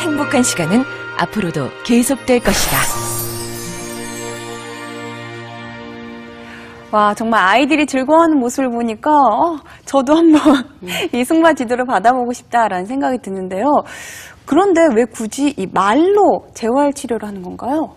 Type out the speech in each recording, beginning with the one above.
행복한 시간은 앞으로도 계속될 것이다. 와, 정말 아이들이 즐거워하는 모습을 보니까 저도 한번 이 승마 지도를 받아보고 싶다라는 생각이 드는데요. 그런데 왜 굳이 이 말로 재활 치료를 하는 건가요?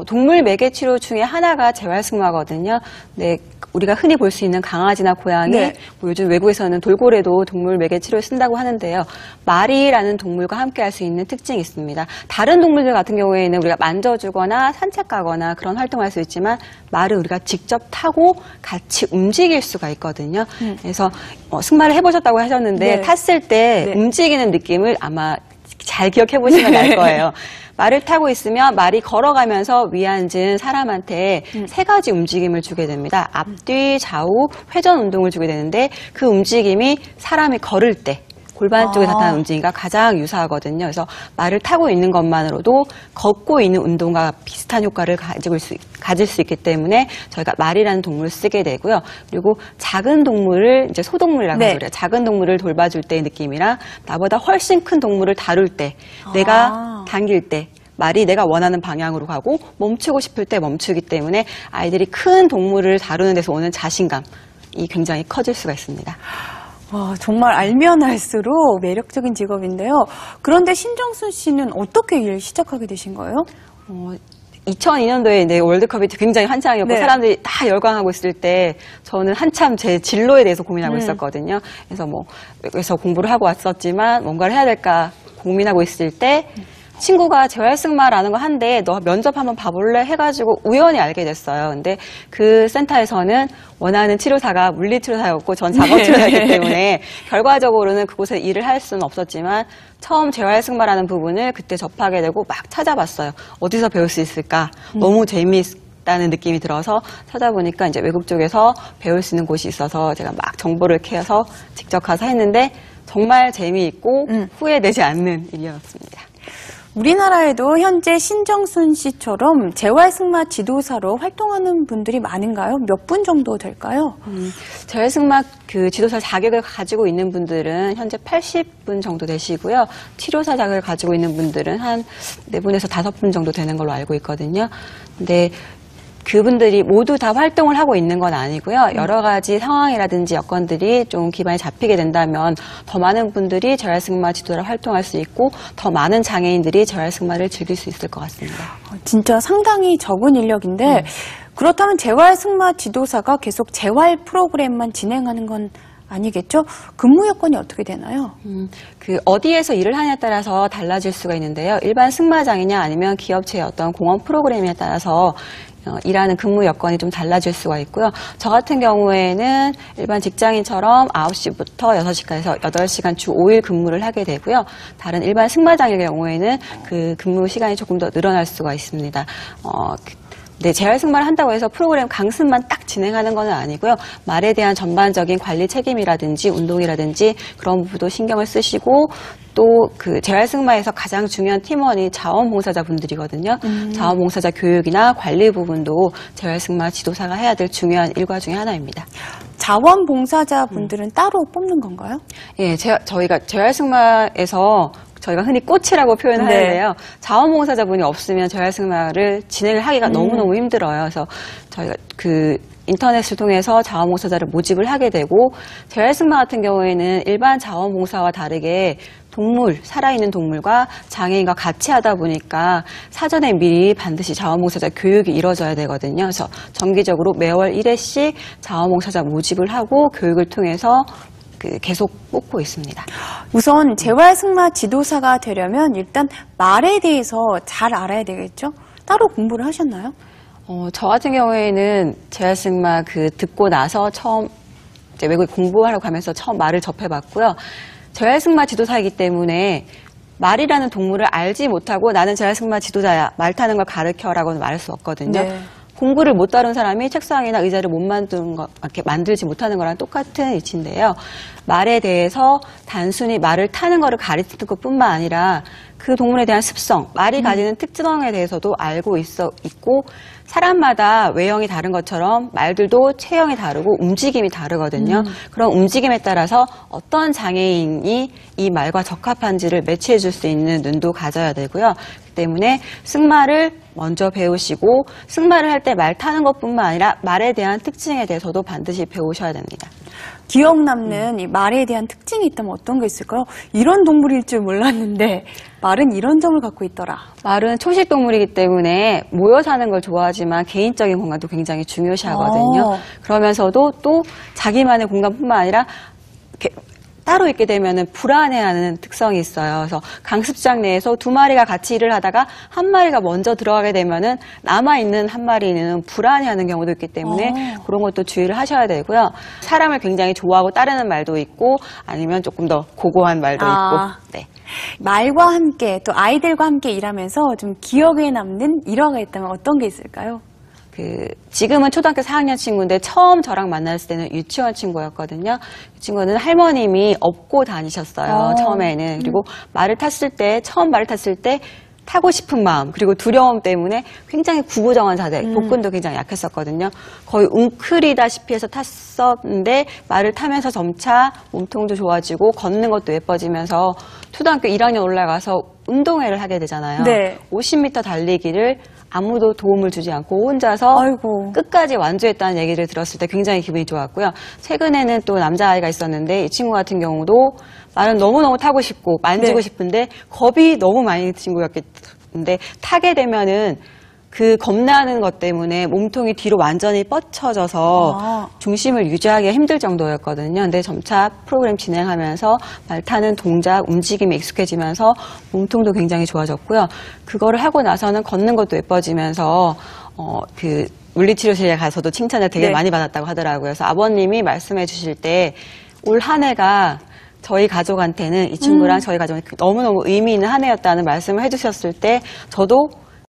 동물 매개 치료 중에 하나가 재활승마거든요. 네, 우리가 흔히 볼 수 있는 강아지나 고양이, 네. 뭐 요즘 외국에서는 돌고래도 동물 매개 치료를 쓴다고 하는데요. 말이라는 동물과 함께 할 수 있는 특징이 있습니다. 다른 동물들 같은 경우에는 우리가 만져주거나 산책 가거나 그런 활동을 할 수 있지만 말을 우리가 직접 타고 같이 움직일 수가 있거든요. 그래서 승마를 해보셨다고 하셨는데 네. 탔을 때 네. 움직이는 느낌을 아마 잘 기억해 보시면 알 거예요. 말을 타고 있으면 말이 걸어가면서 위에 앉은 사람한테 세 가지 움직임을 주게 됩니다. 앞뒤, 좌우, 회전 운동을 주게 되는데 그 움직임이 사람이 걸을 때 골반 쪽에 나타나는 움직임과 가장 유사하거든요. 그래서 말을 타고 있는 것만으로도 걷고 있는 운동과 비슷한 효과를 가질 수 있기 때문에 저희가 말이라는 동물을 쓰게 되고요. 그리고 작은 동물을 이제 소동물이라고 하죠. 네. 작은 동물을 돌봐줄 때의 느낌이랑 나보다 훨씬 큰 동물을 다룰 때 내가 당길 때 말이 내가 원하는 방향으로 가고 멈추고 싶을 때 멈추기 때문에 아이들이 큰 동물을 다루는 데서 오는 자신감이 굉장히 커질 수가 있습니다. 정말 알면 알수록 매력적인 직업인데요. 그런데 신정순 씨는 어떻게 일 시작하게 되신 거예요? 2002년도에 이제 월드컵이 굉장히 한창이었고 네. 사람들이 다 열광하고 있을 때 저는 한참 제 진로에 대해서 고민하고 있었거든요. 그래서 공부를 하고 왔었지만 뭔가를 해야 될까 고민하고 있을 때 친구가 재활승마라는 거 한데 너 면접 한번 봐볼래? 해가지고 우연히 알게 됐어요. 근데 그 센터에서는 원하는 치료사가 물리치료사였고 전 작업치료사였기 때문에 결과적으로는 그곳에 일을 할 수는 없었지만 처음 재활승마라는 부분을 그때 접하게 되고 막 찾아봤어요. 어디서 배울 수 있을까? 너무 재미있다는 느낌이 들어서 찾아보니까 이제 외국 쪽에서 배울 수 있는 곳이 있어서 제가 막 정보를 캐서 직접 가서 했는데 정말 재미있고 후회되지 않는 일이었습니다. 우리나라에도 현재 신정순 씨처럼 재활승마 지도사로 활동하는 분들이 많은가요? 몇 분 정도 될까요? 재활승마 그 지도사 자격을 가지고 있는 분들은 현재 80분 정도 되시고요. 치료사 자격을 가지고 있는 분들은 한 4분에서 5분 정도 되는 걸로 알고 있거든요. 근데 그분들이 모두 다 활동을 하고 있는 건 아니고요. 여러 가지 상황이라든지 여건들이 좀 기반이 잡히게 된다면 더 많은 분들이 재활승마 지도사로 활동할 수 있고 더 많은 장애인들이 재활승마를 즐길 수 있을 것 같습니다. 진짜 상당히 적은 인력인데 그렇다면 재활승마 지도사가 계속 재활 프로그램만 진행하는 건 아니겠죠? 근무 여건이 어떻게 되나요? 어디에서 일을 하냐에 따라서 달라질 수가 있는데요. 일반 승마장이냐 아니면 기업체의 어떤 공원 프로그램에 따라서 일하는 근무 여건이 좀 달라질 수가 있고요. 저 같은 경우에는 일반 직장인처럼 9시부터 6시까지 해서 8시간 주 5일 근무를 하게 되고요. 다른 일반 승마장의 경우에는 그 근무 시간이 조금 더 늘어날 수가 있습니다. 네, 재활승마를 한다고 해서 프로그램 강습만 딱 진행하는 건 아니고요. 말에 대한 전반적인 관리 책임이라든지 운동이라든지 그런 부분도 신경을 쓰시고 또 그 재활승마에서 가장 중요한 팀원이 자원봉사자 분들이거든요. 자원봉사자 교육이나 관리 부분도 재활승마 지도사가 해야 될 중요한 일과 중에 하나입니다. 자원봉사자 분들은 따로 뽑는 건가요? 예, 저희가 재활승마에서 저희가 흔히 꽃이라고 표현하는데요. 자원봉사자분이 없으면 재활승마를 진행을 하기가 너무너무 힘들어요. 그래서 저희가 인터넷을 통해서 자원봉사자를 모집을 하게 되고 재활승마 같은 경우에는 일반 자원봉사와 다르게 살아있는 동물과 장애인과 같이 하다 보니까 사전에 미리 반드시 자원봉사자 교육이 이루어져야 되거든요. 그래서 정기적으로 매월 1회씩 자원봉사자 모집을 하고 교육을 통해서 계속 뽑고 있습니다. 우선 재활승마 지도사가 되려면 일단 말에 대해서 잘 알아야 되겠죠? 따로 공부를 하셨나요? 저 같은 경우에는 재활승마 듣고 나서 처음 이제 외국에 공부하러 가면서 처음 말을 접해봤고요. 재활승마 지도사이기 때문에 말이라는 동물을 알지 못하고 나는 재활승마 지도자야, 말 타는 걸 가르쳐라고는 말할 수 없거든요. 네. 공부를 못 다룬 사람이 책상이나 의자를 못 만들지 못하는 거랑 똑같은 이치인데요. 말에 대해서 단순히 말을 타는 거를 가르치는 것뿐만 아니라 그 동물에 대한 습성, 말이 가지는 특성에 대해서도 알고 있고 사람마다 외형이 다른 것처럼 말들도 체형이 다르고 움직임이 다르거든요. 그런 움직임에 따라서 어떤 장애인이 이 말과 적합한지를 매치해 줄 수 있는 눈도 가져야 되고요. 그렇기 때문에 승마를 먼저 배우시고 승마를 할 때 말 타는 것뿐만 아니라 말에 대한 특징에 대해서도 반드시 배우셔야 됩니다. 기억 남는 이 말에 대한 특징이 있다면 어떤 게 있을까요? 이런 동물일 줄 몰랐는데 말은 이런 점을 갖고 있더라. 말은 초식 동물이기 때문에 모여 사는 걸 좋아하지만 개인적인 공간도 굉장히 중요시하거든요. 그러면서도 또 자기만의 공간뿐만 아니라 따로 있게 되면 불안해하는 특성이 있어요. 그래서 강습장 내에서 두 마리가 같이 일을 하다가 한 마리가 먼저 들어가게 되면은 남아있는 한 마리는 불안해하는 경우도 있기 때문에 그런 것도 주의를 하셔야 되고요. 사람을 굉장히 좋아하고 따르는 말도 있고 아니면 조금 더 고고한 말도 있고. 네. 말과 함께 또 아이들과 함께 일하면서 좀 기억에 남는 일화가 있다면 어떤 게 있을까요? 지금은 초등학교 4학년 친구인데 처음 저랑 만났을 때는 유치원 친구였거든요. 그 친구는 할머님이 업고 다니셨어요. 처음에는. 그리고 처음 말을 탔을 때 타고 싶은 마음 그리고 두려움 때문에 굉장히 구부정한 자세, 복근도 굉장히 약했었거든요. 거의 웅크리다시피 해서 탔었는데 말을 타면서 점차 몸통도 좋아지고 걷는 것도 예뻐지면서 초등학교 1학년 올라가서 운동회를 하게 되잖아요. 네. 50m 달리기를 아무도 도움을 주지 않고 혼자서 끝까지 완주했다는 얘기를 들었을 때 굉장히 기분이 좋았고요. 최근에는 또 남자아이가 있었는데 이 친구 같은 경우도 말은 너무너무 타고 싶고 만지고 싶은데 겁이 너무 많이 든 친구였는데 타게 되면은 그 겁나는 것 때문에 몸통이 뒤로 완전히 뻗쳐져서 중심을 유지하기가 힘들 정도였거든요. 근데 점차 프로그램 진행하면서 말 타는 동작, 움직임이 익숙해지면서 몸통도 굉장히 좋아졌고요. 그거를 하고 나서는 걷는 것도 예뻐지면서 물리치료실에 가서도 칭찬을 되게 많이 받았다고 하더라고요. 그래서 아버님이 말씀해 주실 때 올 한 해가 저희 가족한테는 이 친구랑 저희 가족은 너무너무 의미 있는 한 해였다는 말씀을 해주셨을 때 저도